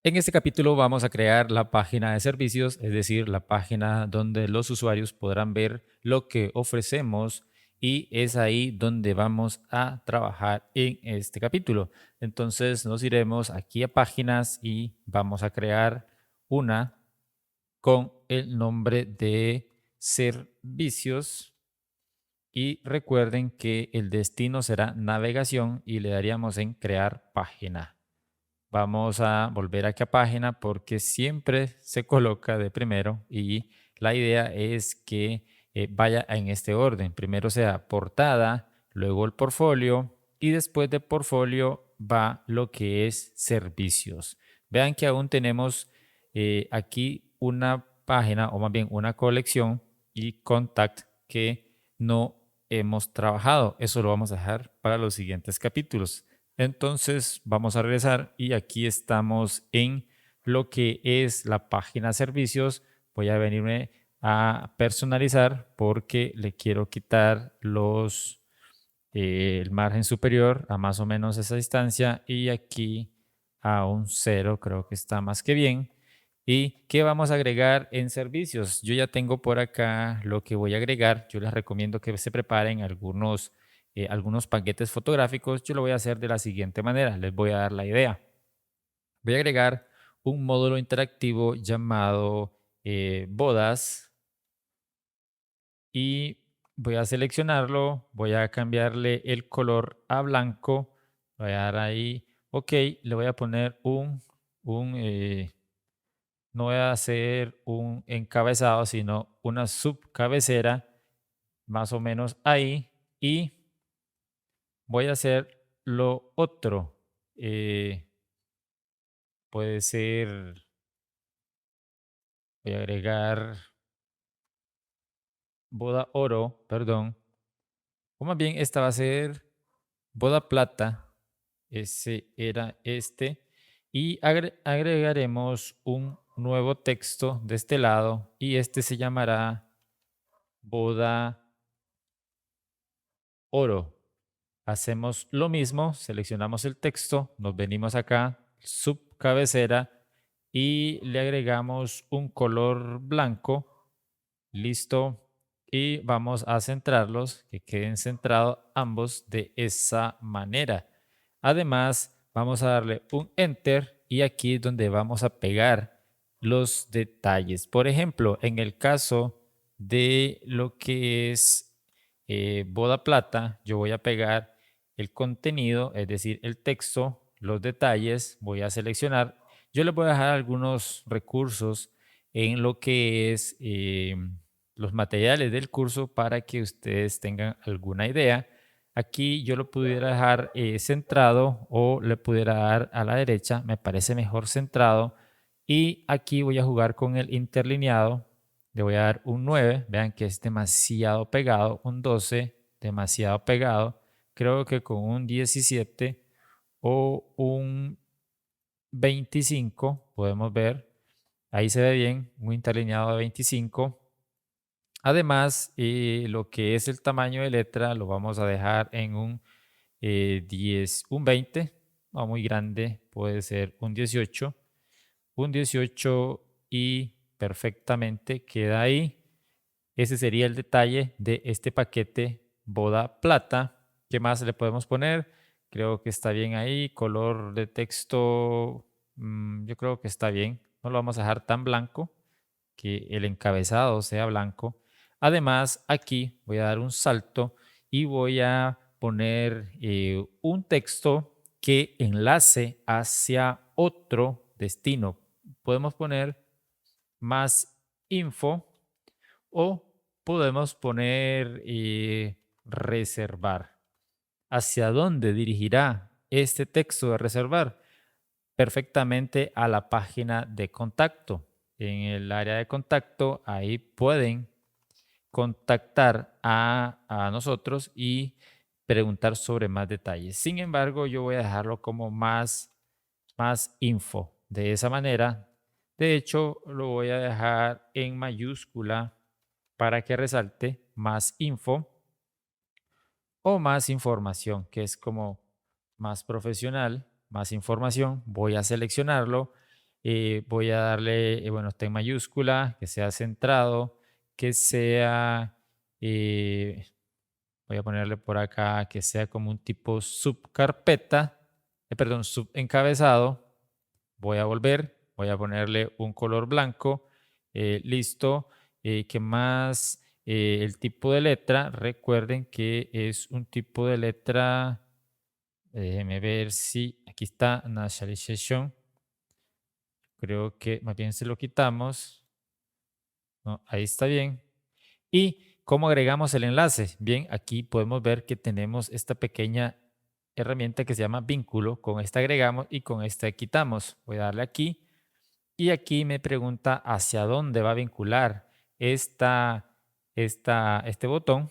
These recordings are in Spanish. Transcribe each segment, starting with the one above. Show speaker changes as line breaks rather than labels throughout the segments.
En este capítulo vamos a crear la página de servicios, es decir, la página donde los usuarios podrán ver lo que ofrecemos y es ahí donde vamos a trabajar en este capítulo. Entonces nos iremos aquí a páginas y vamos a crear una con el nombre de servicios y recuerden que el destino será navegación y le daríamos en crear página. Vamos a volver aquí a página porque siempre se coloca de primero y la idea es que vaya en este orden. Primero sea portada, luego el portfolio y después de portfolio va lo que es servicios. Vean que aún tenemos aquí una página o más bien una colección y contact que no hemos trabajado. Eso lo vamos a dejar para los siguientes capítulos. Entonces vamos a regresar y aquí estamos en lo que es la página servicios. Voy a venirme a personalizar porque le quiero quitar el margen superior a más o menos esa distancia y aquí a un cero creo que está más que bien. ¿Y qué vamos a agregar en servicios? Yo ya tengo por acá lo que voy a agregar. Yo les recomiendo que se preparen algunos paquetes fotográficos. Yo lo voy a hacer de la siguiente manera. Les voy a dar la idea. Voy a agregar un módulo interactivo llamado bodas y voy a seleccionarlo. Voy a cambiarle el color a blanco. Voy a dar ahí, ok, le voy a poner un no voy a hacer un encabezado, sino una subcabecera, más o menos ahí. Y voy a hacer lo otro. eh, Puede ser, voy a agregar boda oro, perdón. O más bien, esta va a ser boda plata. Ese era este. Y agregaremos un nuevo texto de este lado. Y este se llamará boda oro. Hacemos lo mismo, seleccionamos el texto, nos venimos acá, subcabecera y le agregamos un color blanco, listo, y vamos a centrarlos, que queden centrados ambos de esa manera. Además, vamos a darle un enter y aquí es donde vamos a pegar los detalles. Por ejemplo, en el caso de lo que es boda plata, yo voy a pegar el contenido, es decir, el texto, los detalles, voy a seleccionar. Yo les voy a dejar algunos recursos en lo que es los materiales del curso para que ustedes tengan alguna idea. Aquí yo lo pudiera dejar centrado o le pudiera dar a la derecha, me parece mejor centrado. Y aquí voy a jugar con el interlineado, le voy a dar un 9, vean que es demasiado pegado, un 12, demasiado pegado. Creo que con un 17 o un 25 podemos ver, ahí se ve bien, un interlineado de 25. Además, lo que es el tamaño de letra lo vamos a dejar en un 10, un 20, no muy grande, puede ser un 18 y perfectamente queda ahí. Ese sería el detalle de este paquete boda plata. ¿Qué más le podemos poner? Creo que está bien ahí. Color de texto, yo creo que está bien. No lo vamos a dejar tan blanco, que el encabezado sea blanco. Además, aquí voy a dar un salto y voy a poner un texto que enlace hacia otro destino. Podemos poner más info o podemos poner reservar. ¿Hacia dónde dirigirá este texto de reservar? Perfectamente a la página de contacto. En el área de contacto, ahí pueden contactar a nosotros y preguntar sobre más detalles. Sin embargo, yo voy a dejarlo como más info. De esa manera, de hecho, lo voy a dejar en mayúscula para que resalte más info o más información, que es como más profesional, más información. Voy a seleccionarlo. Voy a darle, bueno, está en mayúscula, que sea centrado, que sea, eh, voy a ponerle por acá, que sea como un tipo subcarpeta, perdón, subencabezado. Voy a volver, voy a ponerle un color blanco, listo. ¿Qué más? El tipo de letra, recuerden que es un tipo de letra, déjenme ver si aquí está, Nationalization, creo que más bien se lo quitamos, no, ahí está bien. ¿Y cómo agregamos el enlace? Bien, aquí podemos ver que tenemos esta pequeña herramienta que se llama vínculo, con esta agregamos y con esta quitamos. Voy a darle aquí. Y aquí me pregunta hacia dónde va a vincular este botón.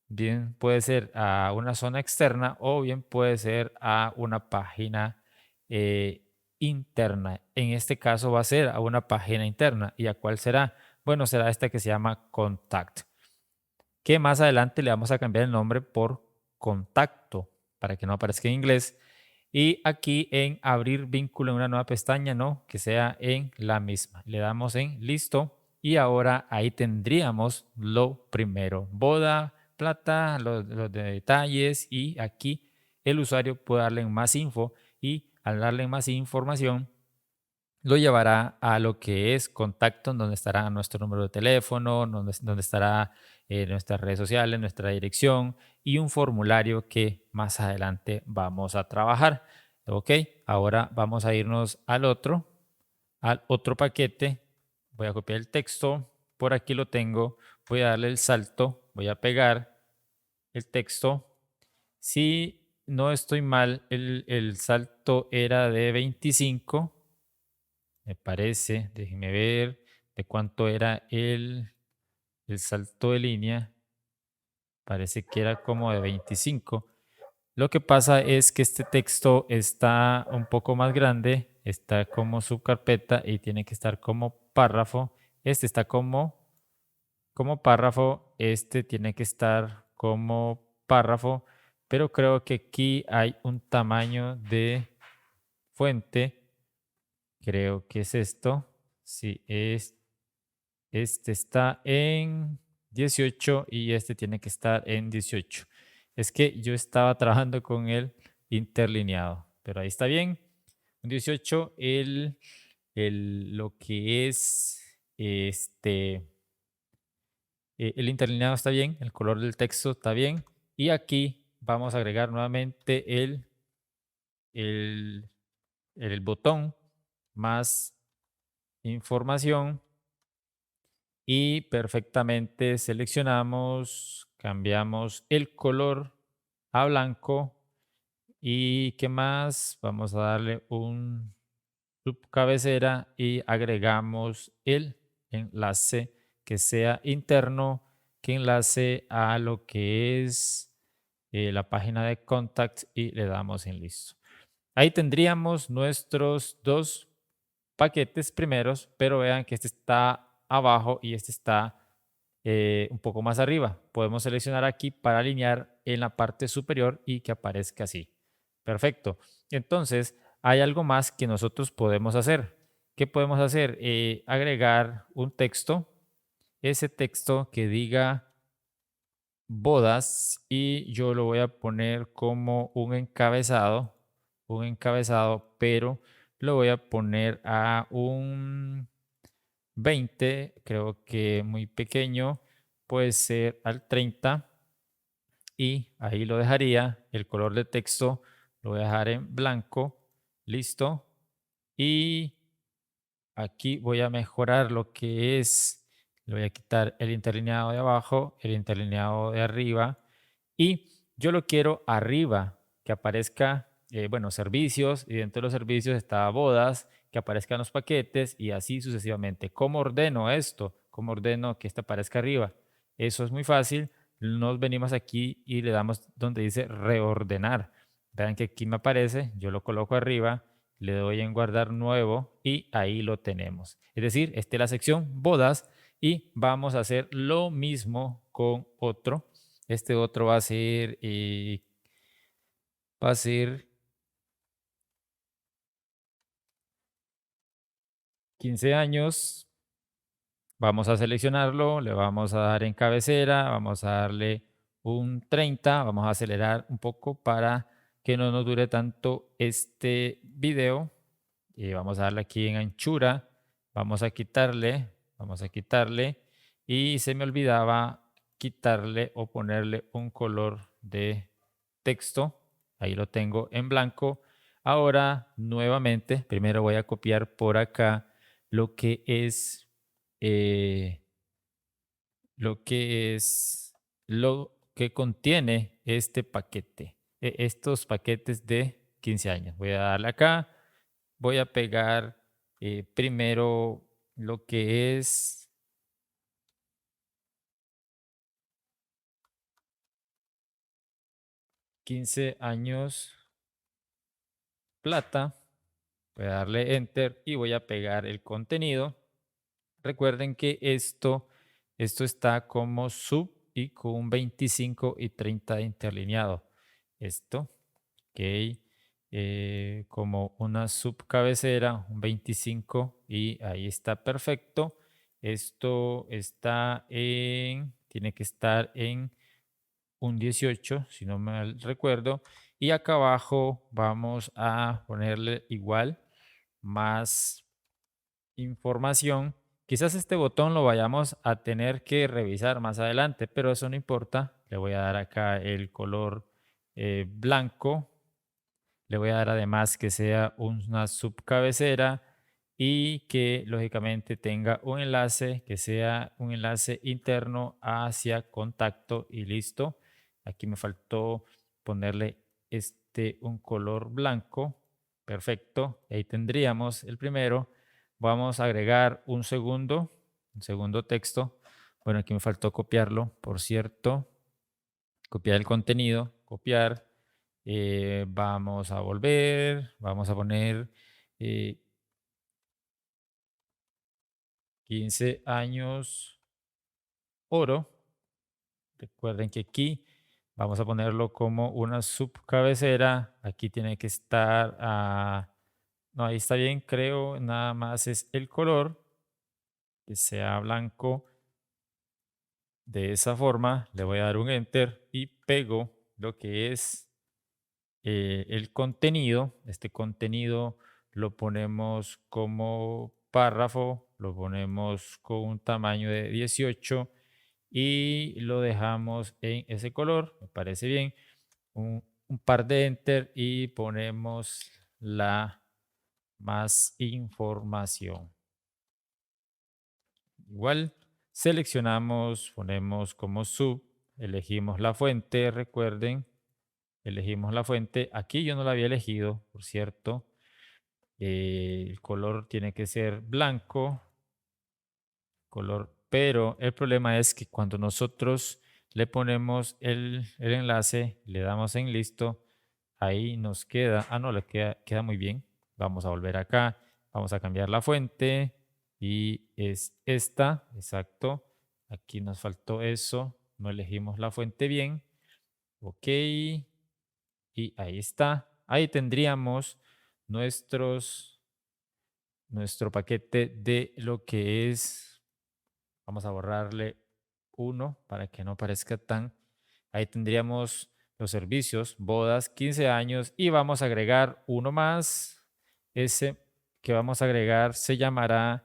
Bien puede ser a una zona externa o bien puede ser a una página eh, interna. En este caso va a ser a una página interna. ¿Y a cuál será? Bueno, será esta que se llama Contact, que más adelante le vamos a cambiar el nombre por Contacto para que no aparezca en inglés. Y aquí en abrir vínculo en una nueva pestaña, no, que sea en la misma. Le damos en listo y ahora ahí tendríamos lo primero. Boda, plata, los detalles y aquí el usuario puede darle más info y al darle más información lo llevará a lo que es contacto, en donde estará nuestro número de teléfono, donde estará nuestras redes sociales, nuestra dirección y un formulario que más adelante vamos a trabajar. Ok, ahora vamos a irnos al otro paquete. Voy a copiar el texto, por aquí lo tengo, voy a darle el salto, voy a pegar el texto. Si no estoy mal, el salto era de 25, me parece, déjeme ver de cuánto era el salto de línea, parece que era como de 25. Lo que pasa es que este texto está un poco más grande, está como subcarpeta y tiene que estar como párrafo. Este está como párrafo, este tiene que estar como párrafo, pero creo que aquí hay un tamaño de fuente, creo que es esto. Sí, este está en 18 y este tiene que estar en 18. Es que yo estaba trabajando con el interlineado, pero ahí está bien. Un 18, lo que es el interlineado está bien, el color del texto está bien. Y aquí vamos a agregar nuevamente el, el botón más información y perfectamente seleccionamos, cambiamos el color a blanco y qué más, vamos a darle un subcabecera y agregamos el enlace que sea interno, que enlace a lo que es la página de contact y le damos en listo. Ahí tendríamos nuestros dos paquetes primeros, pero vean que este está abajo y este está un poco más arriba. Podemos seleccionar aquí para alinear en la parte superior y que aparezca así. Perfecto. Entonces, hay algo más que nosotros podemos hacer. ¿Qué podemos hacer? Agregar un texto, ese texto que diga bodas y yo lo voy a poner como un encabezado, pero lo voy a poner a un 20, creo que muy pequeño, puede ser al 30 y ahí lo dejaría. El color de texto lo voy a dejar en blanco, listo. Y aquí voy a mejorar lo que es, le voy a quitar el interlineado de abajo, el interlineado de arriba y yo lo quiero arriba, que aparezca, bueno, servicios y dentro de los servicios está bodas, que aparezcan los paquetes y así sucesivamente. ¿Cómo ordeno esto? ¿Cómo ordeno que esto aparezca arriba? Eso es muy fácil. Nos venimos aquí y le damos donde dice reordenar. Vean que aquí me aparece, yo lo coloco arriba, le doy en guardar nuevo y ahí lo tenemos. Es decir, esta es la sección bodas y vamos a hacer lo mismo con otro. Este otro va a ser 15 años. Vamos a seleccionarlo, le vamos a dar en cabecera, vamos a darle un 30, vamos a acelerar un poco para que no nos dure tanto este video. Y vamos a darle aquí en anchura, vamos a quitarle y se me olvidaba quitarle o ponerle un color de texto. Ahí lo tengo en blanco. Ahora, nuevamente, primero voy a copiar por acá lo que es eh, lo que contiene este paquete, estos paquetes de 15 años. Voy a darle acá, voy a pegar primero lo que es 15 años plata. Voy a darle enter y voy a pegar el contenido. Recuerden que esto está como sub y con un 25 y 30 interlineado. Esto, ok, como una subcabecera, un 25 y ahí está perfecto. Esto tiene que estar en un 18, si no mal recuerdo. Y acá abajo vamos a ponerle igual más información. Quizás este botón lo vayamos a tener que revisar más adelante, pero eso no importa. Le voy a dar acá el color blanco. Le voy a dar además que sea una subcabecera y que lógicamente tenga un enlace, que sea un enlace interno hacia contacto y listo. Aquí me faltó ponerle un color blanco. Perfecto. Ahí tendríamos el primero. Vamos a agregar un segundo texto. Bueno, aquí me faltó copiarlo, por cierto. Copiar el contenido, copiar. Vamos a volver, vamos a poner eh, 15 años oro. Recuerden que aquí vamos a ponerlo como una subcabecera. Aquí tiene que estar no, ahí está bien, creo. Nada más es el color, que sea blanco. De esa forma le voy a dar un enter y pego lo que es el contenido. Este contenido lo ponemos como párrafo, lo ponemos con un tamaño de 18 y lo dejamos en ese color. Me parece bien. Un par de enter y ponemos la más información. Igual seleccionamos, ponemos como sub, elegimos la fuente, recuerden, elegimos la fuente. Aquí yo no la había elegido, por cierto. El color tiene que ser blanco, pero el problema es que cuando nosotros le ponemos el enlace, le damos en listo, ahí nos queda, no, queda muy bien. Vamos a volver acá, vamos a cambiar la fuente y es esta, exacto. Aquí nos faltó eso, no elegimos la fuente bien. Ok, y ahí está. Ahí tendríamos nuestro paquete de lo que es. Vamos a borrarle uno para que no parezca tan. Ahí tendríamos los servicios, bodas, 15 años y vamos a agregar uno más. Ese que vamos a agregar se llamará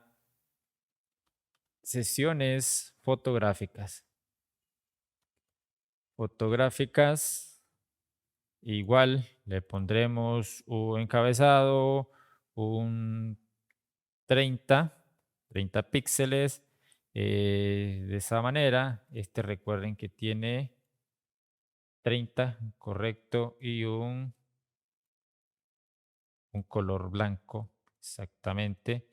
sesiones fotográficas. Fotográficas, igual le pondremos un encabezado, un 30 píxeles. De esa manera, recuerden que tiene 30, correcto, y un color blanco, exactamente.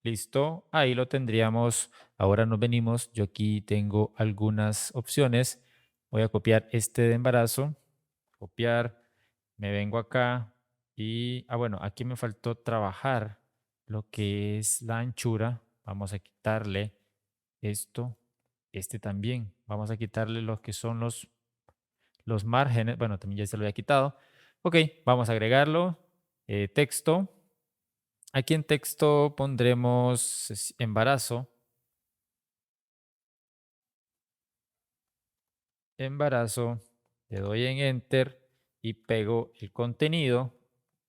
Listo, ahí lo tendríamos. Ahora nos venimos, yo aquí tengo algunas opciones. Voy a copiar este de embarazo, copiar, me vengo acá y, bueno, aquí me faltó trabajar lo que es la anchura. Vamos a quitarle esto, este también. Vamos a quitarle los que son los márgenes. Bueno, también ya se lo había quitado. Ok, vamos a agregarlo. Texto. Aquí en texto pondremos embarazo, embarazo, le doy en enter y pego el contenido.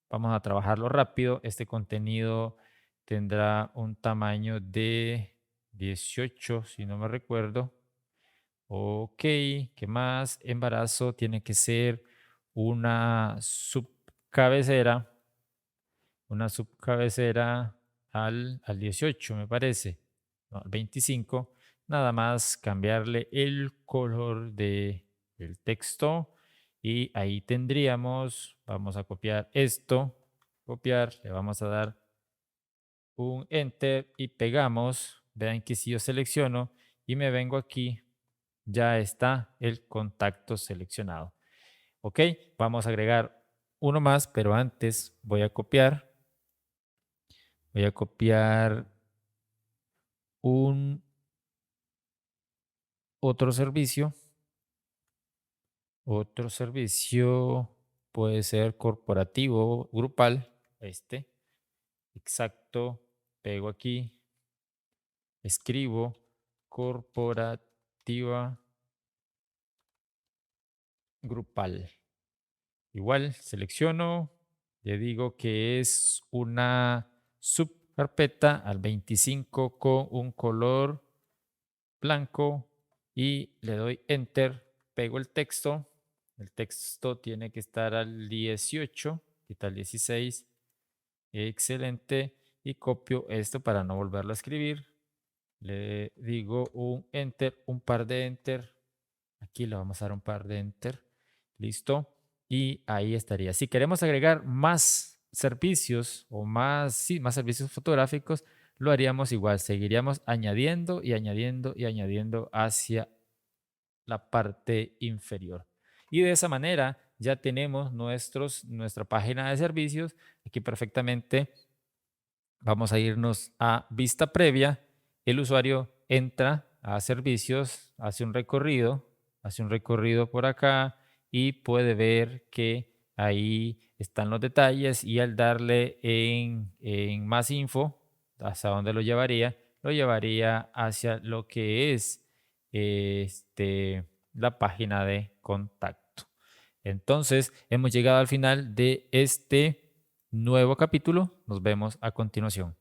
Vamos a trabajarlo rápido. Este contenido tendrá un tamaño de 18, si no me recuerdo. Ok, ¿qué más? Embarazo tiene que ser una subcabecera, una subcabecera al 18, me parece, no, al 25. Nada más cambiarle el color del texto y ahí tendríamos, vamos a copiar esto, copiar, le vamos a dar un enter y pegamos. Vean que si yo selecciono y me vengo aquí, ya está el contacto seleccionado. Ok, vamos a agregar uno más, pero antes voy a copiar un otro servicio. Otro servicio puede ser corporativo, grupal, exacto, pego aquí, escribo corporativa grupal. Igual selecciono, le digo que es una subcarpeta al 25 con un color blanco y le doy enter, pego el texto tiene que estar al 18, quita el 16, excelente, y copio esto para no volverlo a escribir, le digo un enter, un par de enter, aquí le vamos a dar un par de enter, listo, y ahí estaría. Si queremos agregar más servicios o más, sí, más servicios fotográficos, lo haríamos igual, seguiríamos añadiendo y añadiendo y añadiendo hacia la parte inferior. Y de esa manera ya tenemos nuestra página de servicios. Aquí perfectamente vamos a irnos a vista previa. El usuario entra a servicios, hace un recorrido por acá y puede ver que ahí están los detalles y al darle en más info, ¿hasta dónde lo llevaría? Lo llevaría hacia lo que es la página de contacto. Entonces, hemos llegado al final de este nuevo capítulo. Nos vemos a continuación.